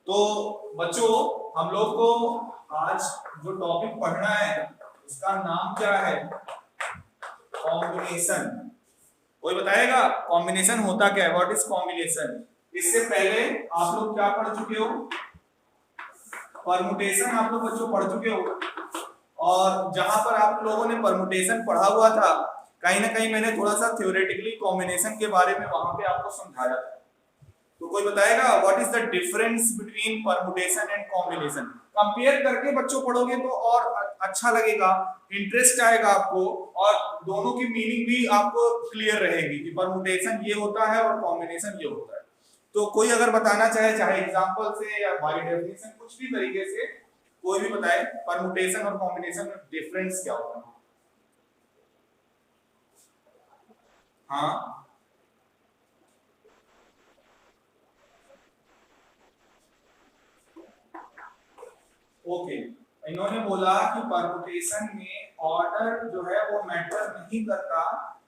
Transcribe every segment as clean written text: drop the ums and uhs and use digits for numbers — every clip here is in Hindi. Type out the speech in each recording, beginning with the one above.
तो बच्चों, हम लोग को आज जो टॉपिक पढ़ना है उसका नाम क्या है? कॉम्बिनेशन। कोई बताएगा कॉम्बिनेशन होता क्या है? What is combination? इससे पहले आप लोग क्या पढ़ चुके हो? परमुटेशन आप लोग बच्चों पढ़ चुके हो। और जहां पर आप लोगों ने परमुटेशन पढ़ा हुआ था, कहीं ना कहीं मैंने थोड़ा सा थ्योरेटिकली कॉम्बिनेशन के बारे में वहां पे आपको समझाया था। तो कोई बताएगा what is the difference between permutation and combination? Compare करके बच्चों पढ़ोगे तो और अच्छा लगेगा, इंटरेस्ट आएगा आपको, और दोनों की मीनिंग भी आपको क्लियर रहेगी कि परमुटेशन ये होता है और कॉम्बिनेशन ये होता है। तो कोई अगर बताना चाहे, चाहे एग्जांपल से या बाय डेफिनेशन, कुछ भी तरीके से कोई भी बताए परमुटेशन और कॉम्बिनेशन में डिफरेंस क्या होता है। हाँ, ओके। इन्होंने बोला कि परमुटेशन में ऑर्डर जो है वो मैटर नहीं करता,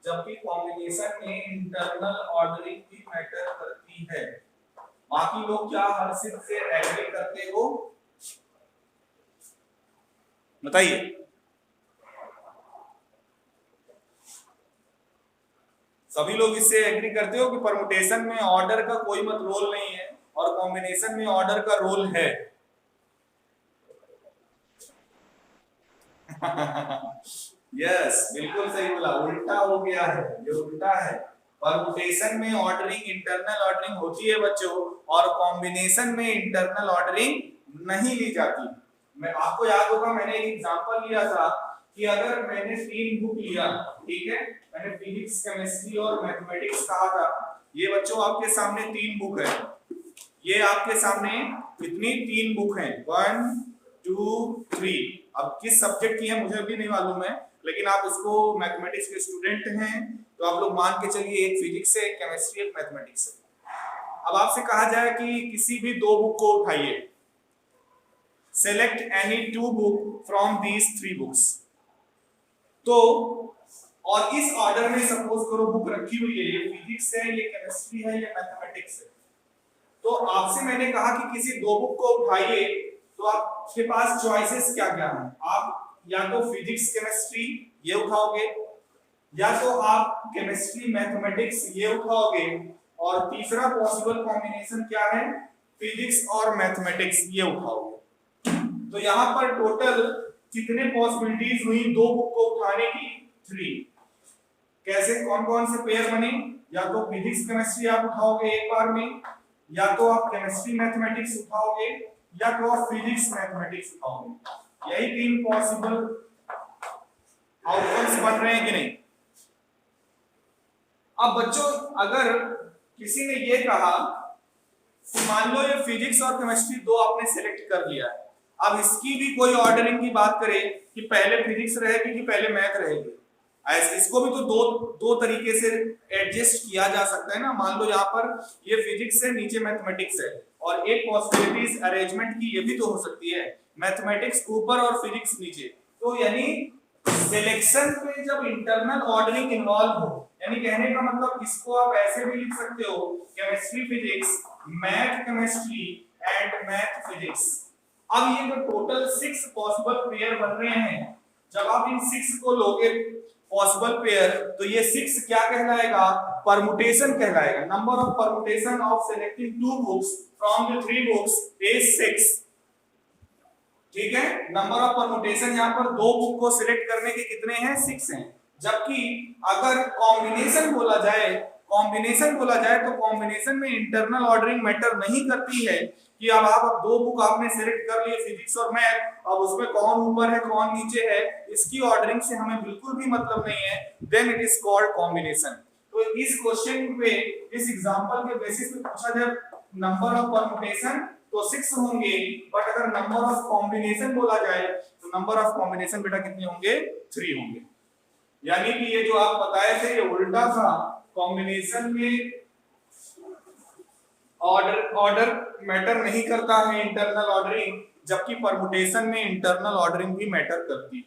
जबकि कॉम्बिनेशन में इंटरनल ऑर्डरिंग भी मैटर करती है। बाकी लोग क्या हर सिर्फ से एग्री करते हो? बताइए। सभी लोग इससे एग्री करते हो कि परमुटेशन में ऑर्डर का कोई मत रोल नहीं है और कॉम्बिनेशन में ऑर्डर का रोल है? यस, बिल्कुल सही बोला। उल्टा हो गया है, ये उल्टा है। परमुटेशन में ऑर्डरिंग, इंटरनल ऑर्डरिंग होती है बच्चों, और कॉम्बिनेशन में इंटरनल ऑर्डरिंग नहीं ली जाती। मैं आपको याद होगा मैंने एक एग्जांपल लिया था कि अगर मैंने 3 बुक लिया, ठीक है, मैंने फिजिक्स, केमिस्ट्री और मैथमेटिक्स कहा था। ये बच्चों आपके सामने 3 बुक है। ये आपके सामने कितनी 3 बुक हैं? 1 2 3। अब किस सब्जेक्ट की है मुझे भी नहीं मालूम है, लेकिन आप इसको मैथमेटिक्स के स्टूडेंट हैं तो आप लोग मान के चलिए एक फिजिक्स से, एक केमिस्ट्री, एक मैथमेटिक्स से। अब आपसे कहा जाए कि किसी भी 2 बुक को उठाइए, select any 2 book from these 3 books. तो और इस ऑर्डर में सपोज करो बुक रखी हुई है, ये फिजिक्स है, ये केमिस्ट्री है, ये मैथमेटिक्स है। तो आपसे मैंने कहा कि किसी 2 बुक को उठाइए, तो आपके पास चॉइसेस क्या क्या हैं? आप या तो फिजिक्स केमिस्ट्री ये उठाओगे, या तो आप केमिस्ट्री मैथमेटिक्स ये उठाओगे, और तीसरा पॉसिबल कॉम्बिनेशन क्या है? फिजिक्स और मैथमेटिक्स ये उठाओगे। तो यहां पर टोटल कितने पॉसिबिलिटीज हुई 2 बुक को उठाने की? 3। कैसे, कौन कौन से पेयर बने? या तो फिजिक्स केमिस्ट्री आप उठाओगे एक बार में, या तो आप केमिस्ट्री मैथमेटिक्स उठाओगे, या तो आप फिजिक्स मैथमेटिक्स उठाओगे। यही 3 पॉसिबल आउटकम्स बन रहे हैं कि नहीं? अब बच्चों, अगर किसी ने ये कहा कि मान लो ये फिजिक्स और केमिस्ट्री 2 आपने सिलेक्ट कर लिया है, अब इसकी भी कोई ऑर्डरिंग की बात करें कि पहले फिजिक्स रहेगी कि पहले मैथ रहेगी, ऐसे इसको भी तो दो तरीके से एडजस्ट किया जा सकता है ना। मान लो यहाँ पर ये फिजिक्स है, नीचे मैथमेटिक्स है, और एक पॉसिबिलिटीज अरेंजमेंट की ये भी तो हो सकती है, मैथमेटिक्स ऊपर और फिजिक्स नीचे। तो यानी सिलेक्शन पे जब इंटरनल ऑर्डरिंग इन्वॉल्व हो, यानी कहने का मतलब इसको आप ऐसे भी लिख सकते हो, chemistry physics, math chemistry and math physics. अब ये जो टोटल 6 पॉसिबल पेयर बन रहे हैं, जब आप इन 6 को लोगे पॉसिबल पेयर, तो ये 6 क्या कहलाएगा? परमुटेशन कहलाएगा। Number of permutation of selecting 2 books from the 3 books is 6। ठीक है, नंबर ऑफ परमुटेशन यहाँ पर 2 बुक को सिलेक्ट करने के कितने हैं? 6 हैं। जबकि अगर कॉम्बिनेशन बोला जाए, तो कॉम्बिनेशन में इंटरनल ऑर्डरिंग मैटर नहीं करती है कि अब आप 2 बुक आपने सिलेक्ट कर लिए, फिजिक्स और मैथ, अब उसमें कौन ऊपर है कौन नीचे है, इसकी ऑर्डरिंग से हमें बिल्कुल भी मतलब नहीं है, then it is called combination. तो इस क्वेश्चन पे, इस एग्जांपल के बेसिस पे पूछा जाए नंबर ऑफ परमुटेशन तो 6 होंगे, बट अगर नंबर ऑफ कॉम्बिनेशन बोला जाए तो नंबर ऑफ कॉम्बिनेशन बेटा कितने होंगे? 3 होंगे। यानी कि ये जो आप बताए थे ये उल्टा था, कॉम्बिनेशन में ऑर्डर मैटर नहीं करता है, इंटरनल ऑर्डरिंग, जबकि परमुटेशन में इंटरनल ऑर्डरिंग भी मैटर करती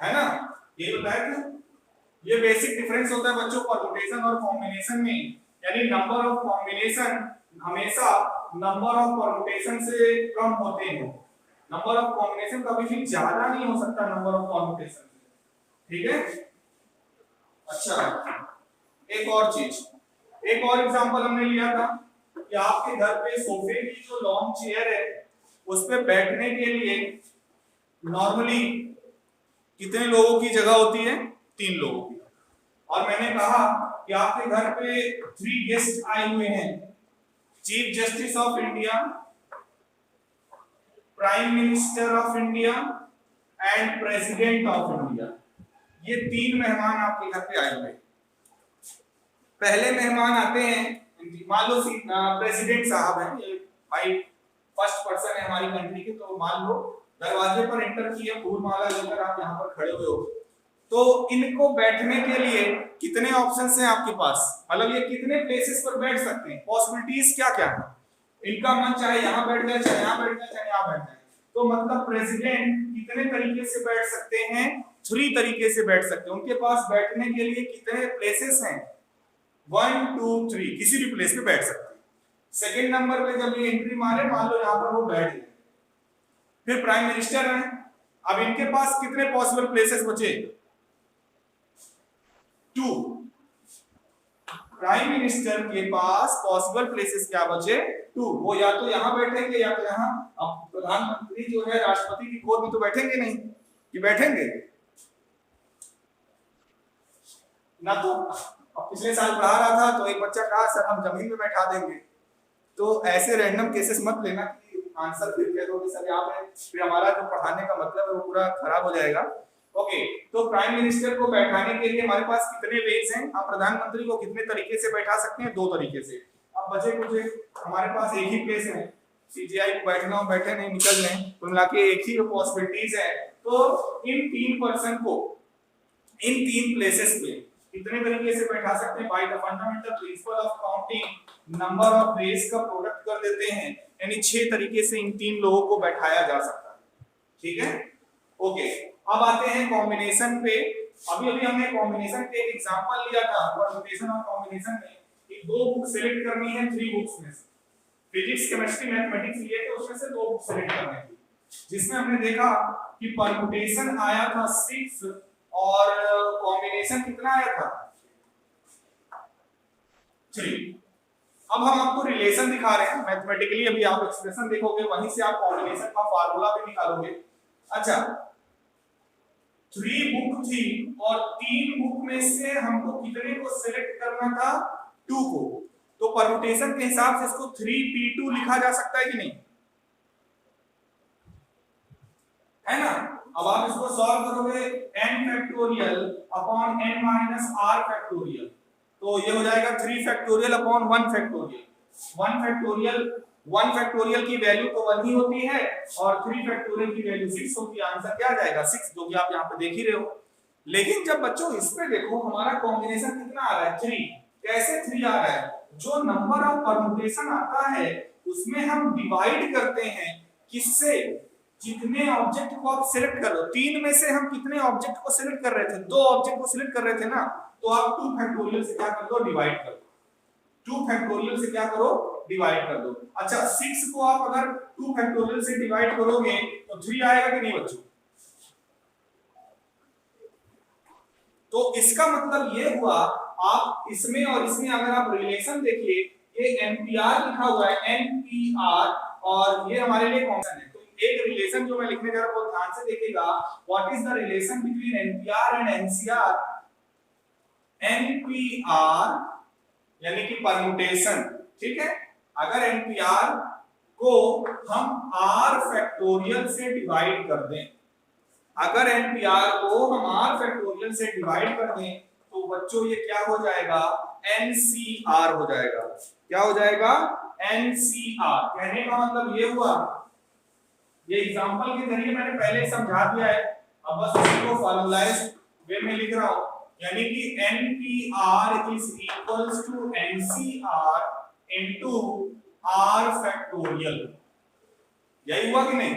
है ना। ये बताया क्या? ये बेसिक डिफरेंस होता है बच्चों परमुटेशन और कॉम्बिनेशन में। यानी नंबर ऑफ कॉम्बिनेशन हमेशा नंबर ऑफ परमुटेशन से कम होते हैं। नंबर ऑफ कॉम्बिनेशन कभी भी ज्यादा नहीं हो सकता नंबर ऑफ परमुटेशन से, ठीक है। अच्छा, एक और चीज, एक और एग्जांपल हमने लिया था कि आपके घर पे सोफे की जो लॉन्ग चेयर है उस पे बैठने के लिए नॉर्मली कितने लोगों की जगह होती है? 3 लोगों की। और मैंने कहा कि आपके घर पे 3 गेस्ट आए हुए हैं, chief justice of India, prime minister of India and president of India. ये 3 मेहमान आपके घर पे आए हुए हैं। पहले मेहमान आते हैं, मान लो प्रेसिडेंट साहब हैं, ये भाई फर्स्ट पर्सन है हमारी कंट्री के, तो मान लो दरवाजे पर एंटर किए, फूल माला लेकर आप यहाँ पर खड़े हुए हो, तो इनको बैठने के लिए कितने ऑप्शंस हैं आपके पास? मतलब ये कितने प्लेसेस पर बैठ सकते हैं? पॉसिबिलिटीज क्या क्या है? इनका मन चाहे यहाँ बैठ जाए, चाहे यहाँ बैठ जाए, चाहे यहाँ बैठ जाए। तो मतलब प्रेसिडेंट कितने तरीके से बैठ सकते हैं? 3 तरीके से बैठ सकते हैं। उनके पास बैठने के लिए कितने प्लेसेस हैं? 1 2 3, किसी भी प्लेस पे बैठ सकते हैं। सेकंड नंबर पे जब ये एंट्री मारे, मान लो यहाँ पर वो बैठ गए, फिर प्राइम मिनिस्टर हैं, अब इनके पास कितने पॉसिबल प्लेसेस बचे? 2। प्राइम मिनिस्टर के पास पॉसिबल प्लेसेस क्या बचे? 2। वो या तो यहां बैठेंगे या तो यहां। अब प्रधानमंत्री जो है राष्ट्रपति की गोद में तो बैठेंगे नहीं, कि बैठेंगे ना। तो अब पिछले साल पढ़ा रहा था तो एक बच्चा कहा सर हम जमीन में बैठा देंगे। तो ऐसे रैंडम केसेस मत लेना कि आंसर फिर कह दो सर यहाँ पे, फिर हमारा जो पढ़ाने का मतलब है वो पूरा खराब हो जाएगा। ओके, तो प्राइम मिनिस्टर को बैठाने के लिए हमारे पास कितने वेज हैं? आप प्रधानमंत्री को कितने तरीके से बैठा सकते हैं? 2 तरीके से। अब बचे कुछ हमारे पास एक ही प्लेस है, सीजीआई को बैठना हो बैठे, नहीं निकल जाए, कुल मिला के एक ही पॉसिबिलिटीज है। तो इन 3 पर्सन को इन 3 प्लेसेस पे कितने तरीके से बैठा सकते हैं? By the fundamental principle of counting number of ways का प्रोडक्ट कर देते हैं, यानी 6 तरीके से इन 3 लोगों को बैठाया जा सकता है, ठीक है। ओके, अब आते हैं कॉम्बिनेशन पे। अभी हमने कॉम्बिनेशन के एक एग्जांपल लिया था परम्यूटेशन और कॉम्बिनेशन में कि 2 बुक सिलेक्ट करनी है 3 बुक्स में से। फिजिक्स, केमिस्ट्री, मैथमेटिक्स लिए थे, उसमें से 2 बुक सिलेक्ट करनी थी, जिसमें हमने देखा कि परम्यूटेशन आया था 6 और कॉम्बिनेशन कितना आया था? 3। अब हम आपको रिलेशन दिखा रहे हैं मैथमेटिकली, अभी आप एक्सप्रेशन देखोगे, वहीं से आप कॉम्बिनेशन का फार्मूला भी निकालोगे। अच्छा, 3 बुक थी और 3 बुक में से हमको कितने को सिलेक्ट करना था? 2 को। तो परम्यूटेशन के हिसाब से इसको 3p2 लिखा जा सकता है कि नहीं? है ना। अब आप इसको सॉल्व करोगे n factorial upon n minus r factorial, तो ये हो जाएगा 3 फैक्टोरियल अपॉन 1 फैक्टोरियल। 1 फैक्टोरियल की वैल्यू तो 1 ही होती है और 3 फैक्टोरियल की वैल्यू 6 होती है। आंसर क्या आ जाएगा? 6, जो कि आप यहाँ पे देख ही रहे हो। लेकिन जब बच्चों इस पे देखो, हमारा कॉम्बिनेशन कितना आ रहा है? 3। कैसे 3 आ रहा है? जो नंबर ऑफ परम्यूटेशन आता है उसमें हम डिवाइड करते हैं, किससे? जितने ऑब्जेक्ट को आप सिलेक्ट कर लो। 3 में से हम कितने ऑब्जेक्ट को सिलेक्ट कर रहे थे? 2 ऑब्जेक्ट को सिलेक्ट कर रहे थे ना, तो आप 2 फैक्टोरियल से क्या कर दो? डिवाइड कर दो। 2 फैक्टोरियल से क्या करो? डिवाइड कर दो। अच्छा, 6 को आप अगर 2 फैक्टोरियल से डिवाइड करोगे तो 3 आएगा कि नहीं बच्चों? तो इसका मतलब ये हुआ, आप इसमें और इसमें अगर आप रिलेशन देखिए, ये एनपीआर लिखा हुआ है, एनपीआर, और ये हमारे लिए कॉमन है। तो एक रिलेशन जो मैं लिखने जा रहा हूं बहुत ध्यान से देखिएगा, what is the relation between NPR and NCR? NPR यानी कि परम्यूटेशन, ठीक है। अगर एनपीआर को हम r फैक्टोरियल से डिवाइड कर दें, अगर एनपीआर को हम r फैक्टोरियल से डिवाइड कर दें, तो बच्चों ये क्या हो जाएगा? एनसीआर हो जाएगा। क्या हो जाएगा? एनसीआर। कहने का मतलब ये हुआ, ये एग्जांपल के जरिए मैंने पहले समझा दिया है, अब बस इसको फॉर्मलाइज्ड वे में लिख रहा हूं, यानी कि NPR is equals to NCR into R factorial. यही हुआ कि नहीं?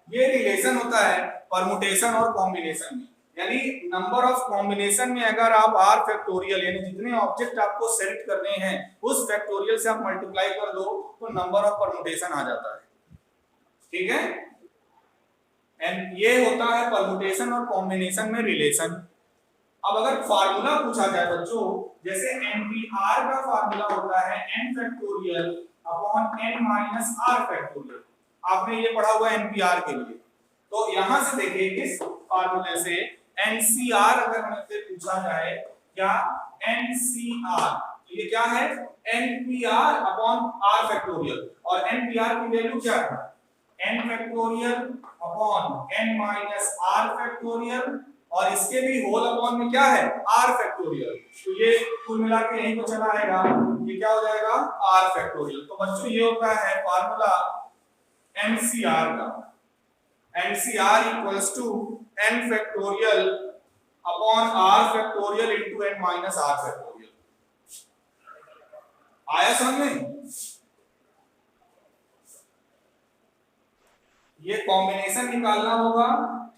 ये रिलेशन होता है परम्यूटेशन और कॉम्बिनेशन में, यानी नंबर ऑफ कॉम्बिनेशन में अगर आप r फैक्टोरियल यानी जितने ऑब्जेक्ट आपको सेलेक्ट करने हैं उस फैक्टोरियल से आप मल्टीप्लाई कर दो तो नंबर ऑफ परमुटेशन आ जाता है, ठीक है। एंड ये होता है परमुटेशन और कॉम्बिनेशन में रिलेशन। अब अगर फार्मूला पूछा जाए बच्चों, जैसे NPR का फार्मूला होता है n factorial upon n minus r factorial, आपने ये पढ़ा हुआ है NPR के लिए। तो यहां से देखिए इस फार्मूले से NCR अगर हमसे पूछा जाए, क्या NCR, तो ये क्या है NPR अपॉन r फैक्टोरियल, और NPR की वैल्यू क्या है n factorial upon n minus r factorial, और इसके भी होल अपॉन में क्या है r फैक्टोरियल। तो ये कुल मिला के यहीं को चला आएगा, ये क्या हो जाएगा r फैक्टोरियल। तो बच्चों ये होता है फार्मूला NCR का, NCR equals to n factorial upon r factorial into n minus r factorial. आया समझ में? ये कॉम्बिनेशन निकालना होगा,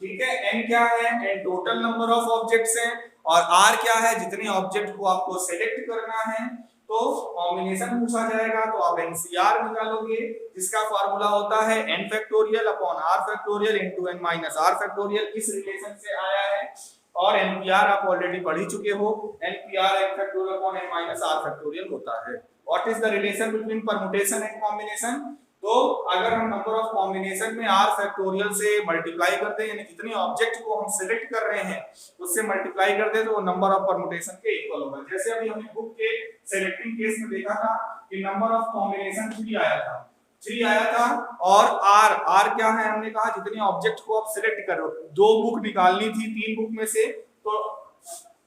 ठीक है। n क्या है, n total number of objects हैं, और r क्या है जितने ऑब्जेक्ट को आपको सेलेक्ट करना है। तो कॉम्बिनेशन पूछा जाएगा तो आप NCR निकालोगे, जिसका फार्मूला होता है n factorial upon r factorial into n minus r factorial, इस रिलेशन से आया है। और NPR आप ऑलरेडी पढ़ ही चुके हो, NPR n factorial upon n minus r factorial होता है। What is the relation between permutation and combination? तो अगर हम नंबर ऑफ कॉम्बिनेशन में r फैक्टोरियल से मल्टीप्लाई करते हैं, यानी जितने ऑब्जेक्ट को हम सिलेक्ट कर रहे हैं उससे मल्टीप्लाई करते हैं, तो वो नंबर ऑफ परमुटेशन के इक्वल होगा। जैसे अभी हमने बुक के सिलेक्टिंग केस में देखा था कि नंबर ऑफ कॉम्बिनेशन 3 आया था, 3 आया था, और r क्या है, हमने कहा जितने ऑब्जेक्ट को आप सिलेक्ट करो, 2 बुक निकालनी थी 3 बुक में से, तो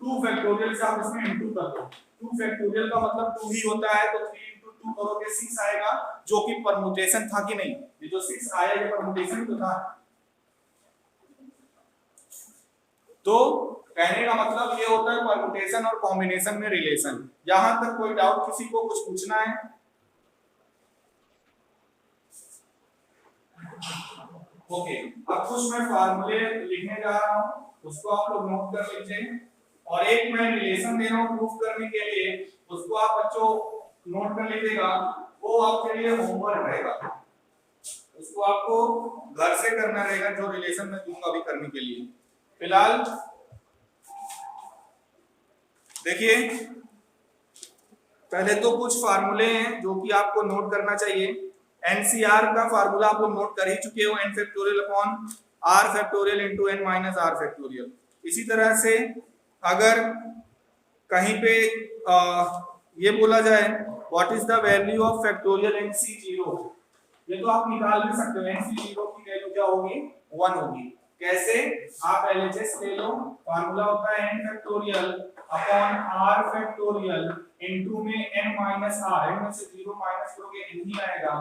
2 फैक्टोरियल से आप इसमें इनटू कर दो। 2 फैक्टोरियल का मतलब 2 ही होता है, तो 3 2 करोगे 6 आएगा, जो कि परमुटेशन था कि नहीं, ये जो 6 आया ये परमुटेशन तो था। तो कहने का मतलब ये होता है परमुटेशन और कॉम्बिनेशन में रिलेशन। यहां तक कोई डाउट किसी को, कुछ पूछना है? ओके, अब कुछ मैं फार्मूले लिखने जा रहा हूं, उसको आप लोग नोट कर लीजिए, और एक मैं रिलेशन दे रहा हूं प्रूफ करने के लिए, उसको आप बच्चों नोट कर लीजिएगा, वो आपके लिए होमवर्क रहेगा, उसको आपको घर से करना रहेगा, जो रिलेशन मैं दूंगा अभी करने के लिए। फिलहाल देखिए, पहले तो कुछ फार्मूले हैं जो कि आपको नोट करना चाहिए। NCR का फार्मूला आप लोग नोट कर ही चुके हो, n factorial upon r factorial into n minus r factorial. इसी तरह से अगर कहीं पे ये बोला जाए what is the value of factorial NC0, ये तो आप निकाल भी सकते हो, NC0 की वैल्यू क्या होगी 1 होगी। कैसे? आप LHS ले लो, फार्मूला होता है n factorial upon r factorial into में n माइनस r, n में से 0 माइनस करोगे n ही आएगा,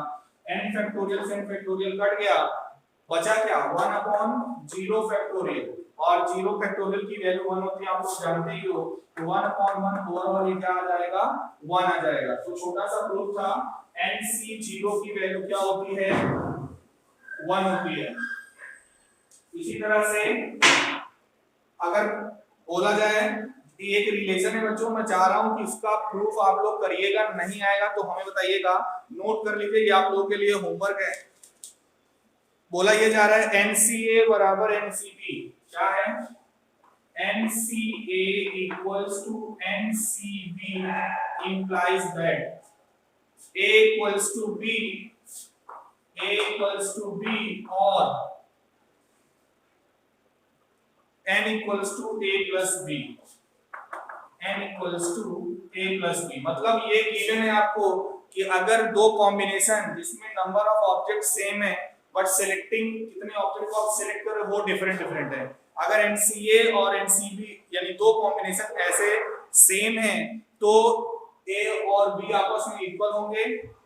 n फैक्टोरियल से n फैक्टोरियल कट गया, बचा क्या 1 अपॉन 0 फैक्टोरियल, और 0 फैक्टोरियल की वैल्यू 1 होती है, आप लोग जानते ही हो, तो 1 अपॉन 1 ओवरऑल ये क्या आ जाएगा 1 आ जाएगा। तो छोटा सा प्रूफ था, NC0 की वैल्यू क्या होती है 1 होती है। इसी तरह से अगर बोला जाए कि एक रिलेशन है बच्चों, मैं चाह रहा हूं कि इसका प्रूफ आप लोग करिएगा, नहीं आएगा तो हमें बताइएगा, नोट कर लीजिए, ये आप लोगों के लिए होमवर्क है। बोला ये जा रहा है NCA बराबर NCB, क्या है NCA equals to NCB implies that A equals to B or n equals to a plus b, n equals to a plus b। मतलब ये गिवन है आपको कि अगर दो कॉम्बिनेशन जिसमें नंबर ऑफ ऑब्जेक्ट सेम है बट सिलेक्टिंग कितने ऑब्जेक्ट को आप सिलेक्ट कर रहे हो वो डिफरेंट है, अगर NCA और NCB यानी दो कॉम्बिनेशन ऐसे सेम हैं तो A और B आपस में इक्वल होंगे,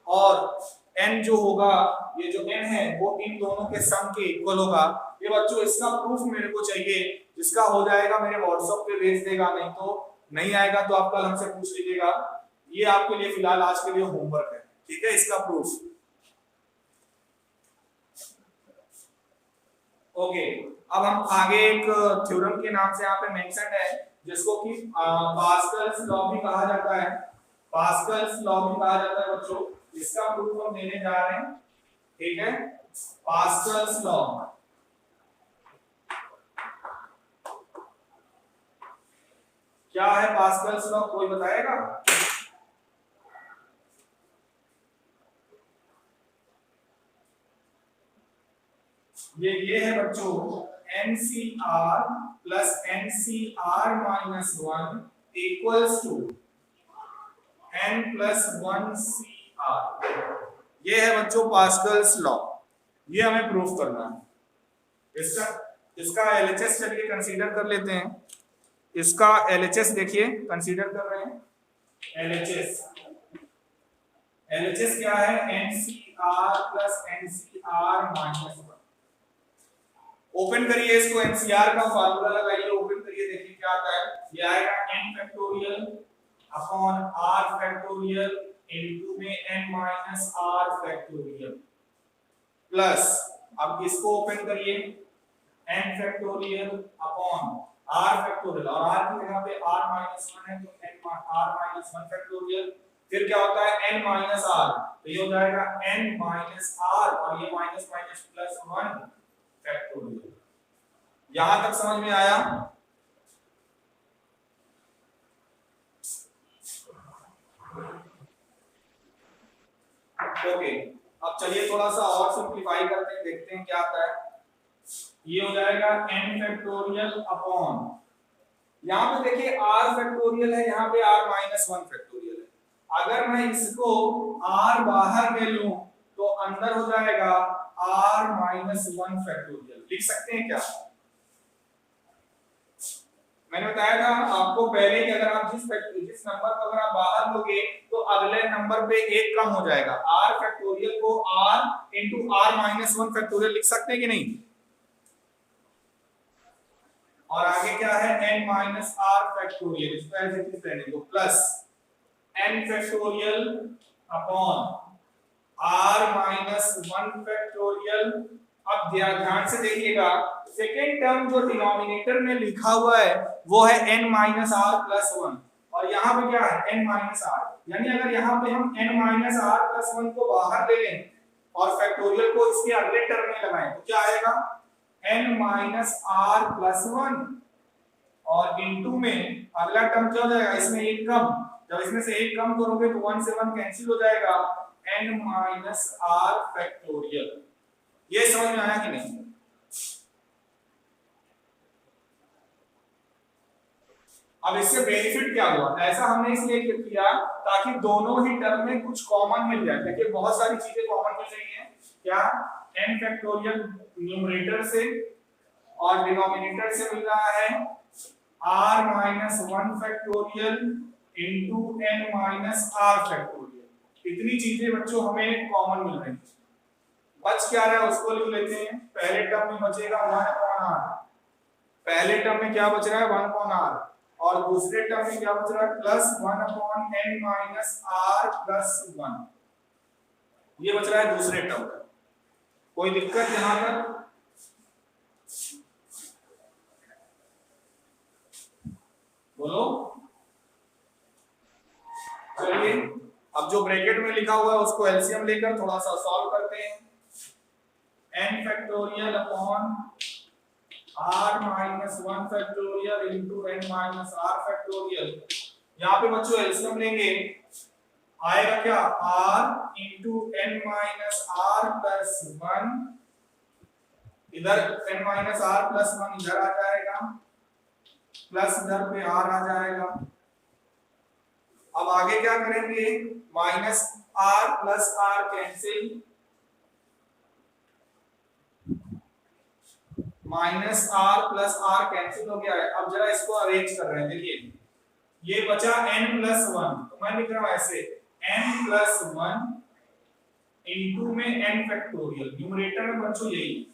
और n जो होगा, ये जो n है वो इन दोनों के सम के इक्वल होगा। ये बच्चों इसका प्रूफ मेरे को चाहिए, जिसका हो जाएगा मेरे व्हाट्सएप पे भेज देगा, नहीं तो नहीं आएगा तो आप कल हमसे पूछ लीजिएगा। ये आपके लिए फिलहाल आज के लिए होमवर्क है, ठीक है, इसका प्रूफ। ओके, अब हम आगे एक थ्योरम के नाम से यहाँ पे मेंशन है जिसको कि पास्कल्स लॉ भी कहा जाता है। पास्कल्स लॉ भी कहा जाता है बच्चों, इसका प्रूफ हम देने जा रहे हैं। ठीक है, पास्कल्स लॉ क्या है? पास्कल्स लॉ कोई बताएगा? ये है बच्चों NCR plus NCR minus 1 equals to N plus 1 CR। ये है बच्चों पास्कल्स लॉ, ये हमें प्रूफ करना है। इसका LHS चलिए कंसीडर कर लेते हैं। इसका LHS देखिए कंसीडर कर रहे हैं। LHS क्या है? NCR plus NCR minus 1। Open करिए इसको, NCR का फार्मूला लगाइए, ओपन करिए, देखिए क्या आता है। ये आएगा n factorial upon r factorial into में n minus r factorial plus, अब इसको ओपन करिए, n factorial upon r factorial, और r की जगह पे r माइनस 1 है तो n r माइनस 1 फैक्टोरियल। फिर क्या होता है? n माइनस r, तो ये हो जाएगा n माइनस r और ये माइनस माइनस प्लस 1 फैक्टोरियल। यहां तक समझ में आया? ओके, अब चलिए थोड़ा सा और सिंपलीफाई करते हैं, देखते हैं क्या आता है। ये हो जाएगा n फैक्टोरियल अपॉन, यहां पे देखिए r फैक्टोरियल है, यहां पे r माइनस 1 फैक्टोरियल है। अगर मैं इसको r बाहर ले लूं तो अंदर हो जाएगा r माइनस 1 फैक्टोरियल। लिख सकते हैं क्या? मैंने बताया था आपको पहले कि अगर आप जिस नंबर को अगर आप बाहर लोगे तो अगले नंबर पे एक कम हो जाएगा। r फैक्टोरियल को r into r minus 1 factorial लिख सकते हैं कि नहीं? और आगे क्या है? n माइनस r फैक्टोरियल, इसको ऐसे ही रहने दो, plus n factorial upon r minus 1 factorial. अब ध्यान से देखिएगा, सेकेंड टर्म जो डिनोमिनेटर में लिखा हुआ है वो है n माइनस r प्लस 1, और यहाँ पे क्या है? n minus r। यानी अगर यहाँ पे हम n माइनस r प्लस 1 को बाहर ले लें और फैक्टोरियल को इसके अगले टर्म में लगाएं तो क्या आएगा? n माइनस r प्लस 1 और इनटू में अगला टर्म क्या हो जाएगा? इसमें एक कम, जब इसमें से एक कम करोगे तो 1 से 1 कैंसिल हो जाएगा, n माइनस r फैक्टोरियल। ये समझ में आया कि नहीं? अब इससे बेनिफिट क्या हुआ? ऐसा हमने इसलिए किया ताकि दोनों ही टर्म में कुछ कॉमन मिल जाए। देखिए बहुत सारी चीजें कॉमन मिल रही हैं। क्या? n फैक्टोरियल न्यूमरेटर से और डिनोमिनेटर से मिल रहा है r minus 1 factorial into n minus r factorial. इतनी चीजें बच्चों हमें कॉमन मिल रही हैं। बच क्या रहा है उसको लिख लेते हैं। पहले टर्म में बचेगा 1 अपॉन r, पहले टर्म में क्या बच रहा है? 1 अपॉन r, और दूसरे टर्म में क्या बच रहा है? Plus 1 upon n minus r plus 1। ये बच रहा है दूसरे टर्म का। कोई दिक्कत यहां तक? बोलो। चलिए अब जो ब्रैकेट में लिखा हुआ है उसको एलसीएम लेकर थोड़ा सा सॉल्व करते हैं। n factorial upon r minus 1 factorial into n minus r factorial. यहाँ पे बच्चों एलसीएम लेंगे, आएगा क्या? r into n minus r plus 1, इधर n माइनस r प्लस 1 इधर आ जाएगा, प्लस इधर पे r आ जाएगा। अब आगे क्या करेंगे? Minus r plus r cancel, minus r plus r cancel हो गया है। अब जरा इसको अरेंज कर रहे हैं। देखिए ये बचा n प्लस 1, तो मैं लिख रहा हूं ऐसे n प्लस 1 इनटू में n फैक्टोरियल, न्यूमरेटर में बच्चों यही।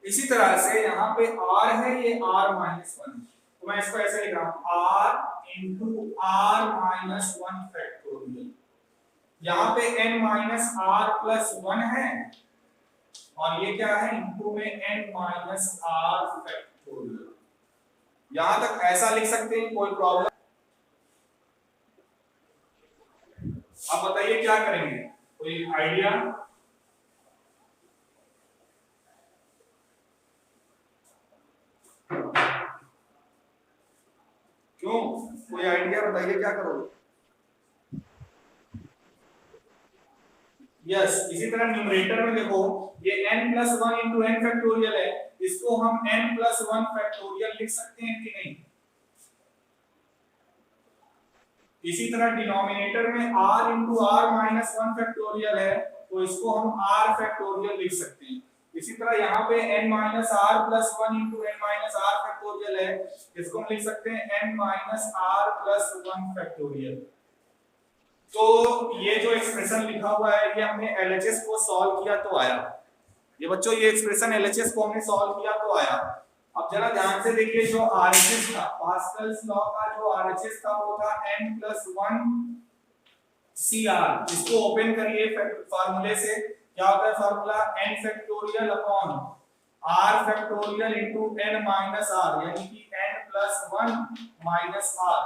इसी तरह से यहाँ पे r है, ये r माइनस 1, तो मैं इसको ऐसे लिख रहा हूं r into r minus 1 factorial. यहाँ पे n माइनस r प्लस 1 है और ये क्या है, इनटू में n माइनस r फैक्टोरियल। यहां तक ऐसा लिख सकते हैं, कोई प्रॉब्लम? अब बताइए क्या करेंगे, कोई आइडिया? क्यों, कोई आइडिया बताइए क्या करोगे? यस, इसी तरह न्यूमरेटर में देखो, ये n plus one into N factorial है, इसको हम n प्लस वन फैक्टोरियल लिख सकते हैं कि नहीं? इसी तरह डिनोमिनेटर में r into R minus one factorial है, तो इसको हम r फैक्टोरियल लिख सकते हैं। इसी तरह यहाँ पे n minus r plus one into n minus r factorial है, इसको हम लिख सकते हैं n minus r plus one factorial. तो ये जो एक्सप्रेशन लिखा हुआ है, ये हमने एलएचएस को सॉल्व किया तो आया। ये बच्चों, ये एक्सप्रेशन एलएचएस को हमने सॉल्व किया तो आया। अब जरा ध्यान से देखिए, जो आरएचएस था, पास्कल्स लॉ का जो आरएचएस था वो था n+1 cr। इसको ओपन करिए फार्मूले से, क्या होता है formula, n factorial upon r factorial into n minus r, यानी कि n+1 माइनस r।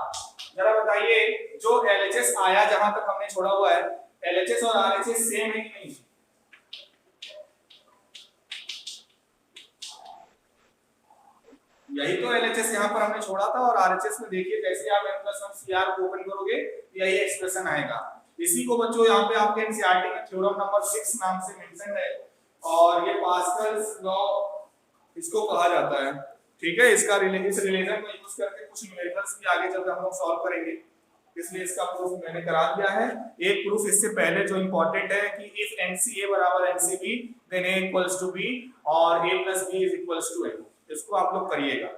जरा बताइए, जो एलएचएस आया जहां तक हमने छोड़ा हुआ है, एलएचएस और आरएचएस सेम है कि नहीं? यही तो एलएचएस यहां पर हमने छोड़ा था, और आरएचएस में देखिए जैसे आप n+1 cr को ओपन करोगे यही एक्सप्रेशन आएगा। इसी को बच्चों यहाँ पे आपके एनसीईआरटी में थ्योरम नंबर 6 नाम से मेंशन है, और ये पास्कल्स लॉ इसको कहा जाता है। ठीक है, इसका इस रिलेशन को यूज करके कुछ न्यूमेरिकल्स भी आगे चलकर हम लोग सॉल्व करेंगे, इसलिए इसका प्रूफ मैंने करा दिया है। एक प्रूफ इससे पहले जो इंपॉर्टेंट है कि इफ NCA बराबर NCB then A equals to B और A plus B is equals to A, इसको आप लोग करिएगा।